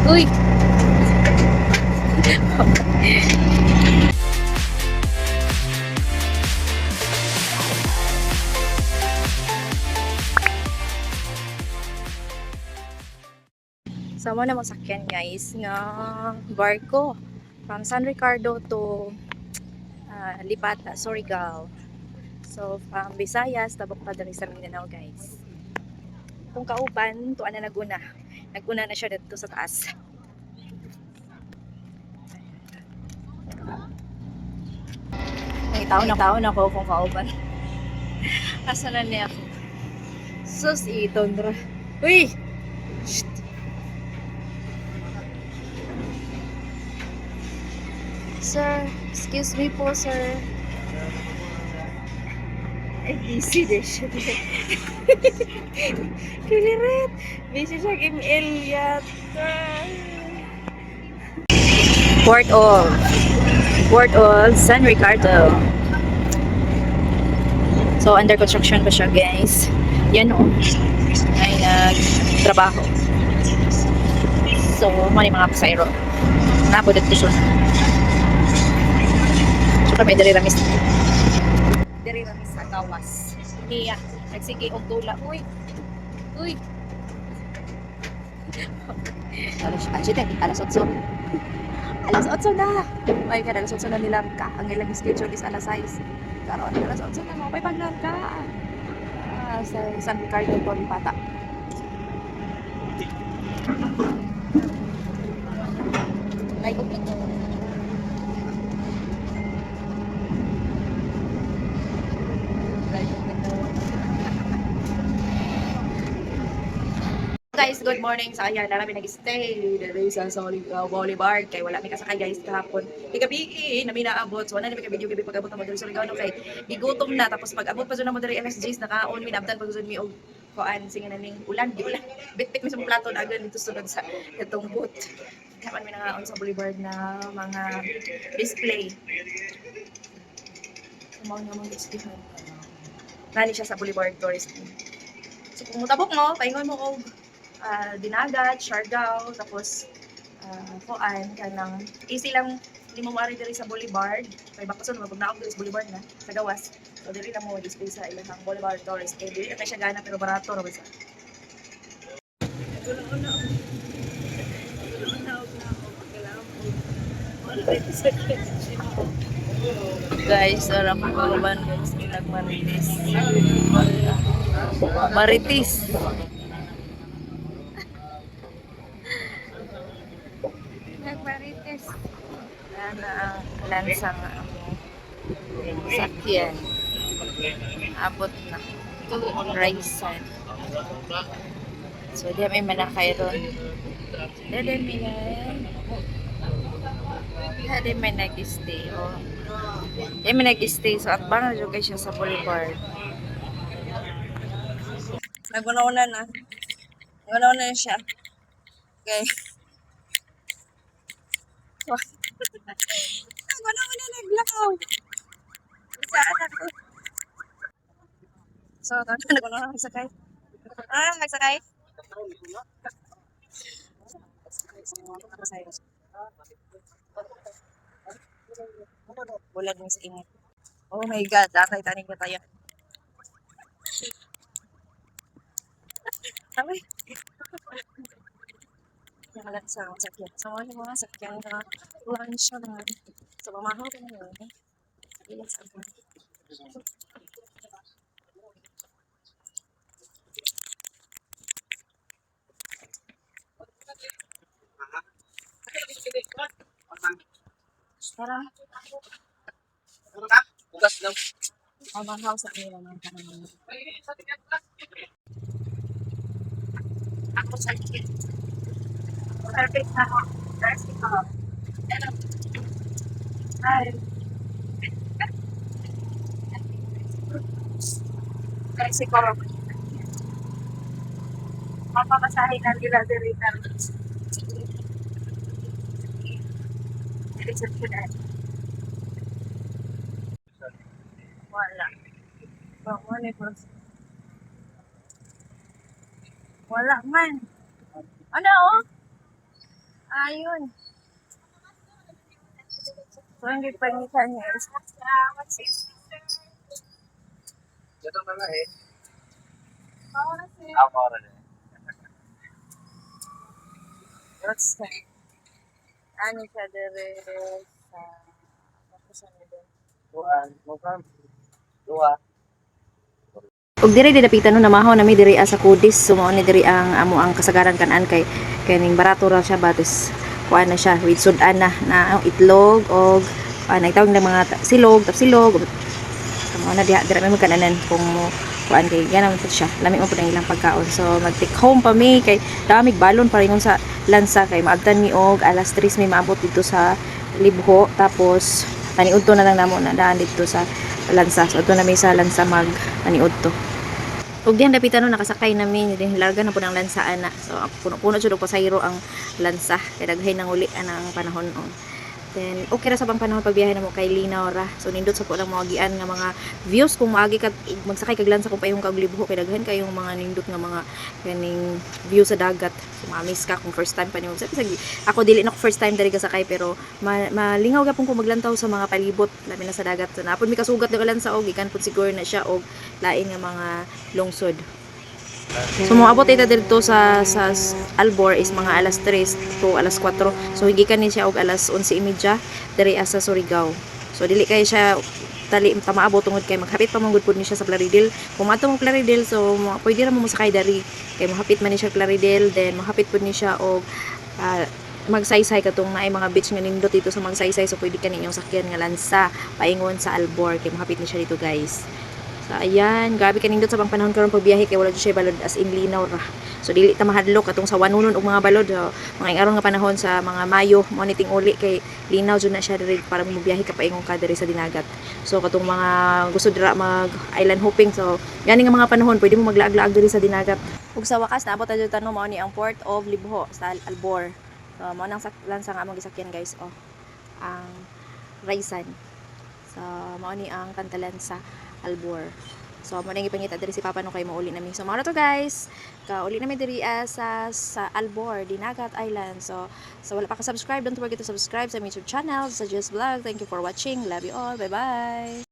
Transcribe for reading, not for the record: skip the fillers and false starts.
Uy! Sama na masakyan guys nga barko from San Ricardo to Lipata, Surigao. So from Visayas tabok pa diri sa Mindanao guys. Kung kauban tuan na naguna. Naguna na siya dito sa taas. May taon ako kung kauban. Asa na niya ako? Sus, itondra. Uy! Shht! Sir, excuse me po, sir. Ay, busy din siya. Kilirit! Busy siya email yata. Port of San Ricardo. So, under construction pa siya, guys. Yan o. Ay nagtrabaho. So, mga pasayro. Napod at kusyon. So, kami dari ramis. Dari ramis sa gawas. Iya. Nagsige og tula. Uy! Uy! Alas 8 na. Ay, kada alas 8 na nilang ka. Ang ilang schedule is alas 6. Karon alas 8 na mo. Pay paglang ka. Sa San Ricardo to Lipata. Like, okay. Guys, good morning sa kanya. Namin nag-stay dito sa Surigao Boulevard. Kay wala mi kasakay guys kahapon. Igabi nami naabot. So wala na mi ka video gabi pag-abot na mo diri sa Surigao no kay igutom na tapos pag-abot pa jud na mo diri alas 10 nakaon mi nabtan pag jud mi og kuan singa naming ulan di ulan. Bitbit mi sa plato na agad dito sunod sa itong boot. Kapan mi nangaon sa Boulevard na mga display. Sumaw na mga display. Nani siya sa Boulevard Tourist. So kung mutabok mo, paingon mo og dinagat, Siargao, tapos kuan kanang easy lang hindi mo maari diri sa Boulevard. Kay bakason magnaog diri sa Boulevard na sa gawas. So diri na mo display sa ilang Boulevard Tourist. Eh diri na siya gana pero barato ra bisa. Guys, orang korban guys, nagmaritis. Maritis. Nagmaritis. Na lansang sakyan. Abot na. Raisan. So, di may manakay ron. Dali may nag-stay. Oh. Di may nag-stay. So, at bang na siya sa Boulevard. Naguna-una na. Naguna-una na siya. Okay. Naguna-una naglakaw. Saan ako? So, naguna-una nagsakay. Nagsakay? Bulag mo sa ingat. Oh my God, atay tanig na tayo. Ay, nakalat sa sakyan. Sa mga sakyan na lunch na. So, mamahaw ka na yun. Ilan sa akin. Tara. Bukas daw. Mamahaw sa kanila ng kanila. Ako sa akin. Perfect na ako. Perfect ako. Hi. Kasi ko. Mapapasahin na nila diri na. Reception. Wala. Wala man. Ano oh? ayun. So, ang gipangitan niya is Dito na lang eh. Ako rin eh. what's that? Ano siya dire sa kapusan nito. Tuan. Mukhang. Dua. Og dire didapitan no namahaw nami diri sa Kudis sumo ni diri ang amo ang kasagaran kanan kay kaning barato ra siya batis kuan na siya with sudan na ang itlog og nagtawag ng mga silog tapsilog kamo na diha dira may magkananan kung kuan kay ganun po siya lami mo po ang ilang pagkaon so mag take home pa mi kay damig balon pa ringon sa lansa kay maabtan mi og alas 3 mi maabot dito sa Libho tapos paniudto na lang namo na daan dito sa lansa so ito na mi sa lansa mag paniudto ug diyan dapitan no nakasakay nami din larga na po ng lansaan na so puno-puno jud og pasayro ang lansa kay daghay nang uli ang panahon then okay ra sa bang panahon pagbiyahe namo kay linaw ra so nindot sa po lang mga gian nga mga views kung maagi ka magsakay kag lansa kung payong kag Libho kay daghan kayong mga nindot nga mga kaning view sa dagat so ma-miss ka kung first time pa nimo ako dili na ko first time diri ka sakay pero malingaw gyapon ko maglantaw sa mga palibot labi na sa dagat so napon mi kasugat ng lansa og ikan pud siguro na siya og lain nga mga lungsod. So moabot ita dito sa Albor is mga alas 3 to alas 4. So higikan ni siya og alas 11:30 diri sa Surigao. So dili kay siya tali maabot tungod kay maghapit pa manggod pud ni siya sa Plaridel. Kung ato mo Plaridel so pwede ra mo sakay dari kay mahapit man ni siya Plaridel then mahapit pud ni siya og magsaysay katong naay mga beach nga nindot dito sa magsaysay so pwede kaninyong sakyan nga lansa paingon sa Albor kay mahapit ni siya dito guys. So ayan, gabi kanindot sa bang panahon karon pagbiyahe kay wala jud siya balod as in linaw ra. So dili ta mahadlok katong sa wanunon og mga balod. So, mga aron nga panahon sa mga Mayo mo niting uli kay linaw jud na siya diri para mo biyahe ka paingon ka diri sa dinagat. So katong mga gusto dira mag island hopping so yani nga mga panahon pwede mo maglaag-laag diri sa dinagat. Ug sa wakas naabot ta jud tanong mao ni ang Port of Libho sa Albor. So mao nang lansa nga among gisakyan guys oh. Ang Raisan. So mao ni ang kantalan sa Albor. So mo nang ipangita diri si Papa no kay mauli nami. So mao to guys. Kauli nami diri sa Albor, Dinagat Island. So wala pa ka subscribe, don't forget to subscribe sa YouTube channel, sa Just Vlog. Thank you for watching. Love you all. Bye-bye.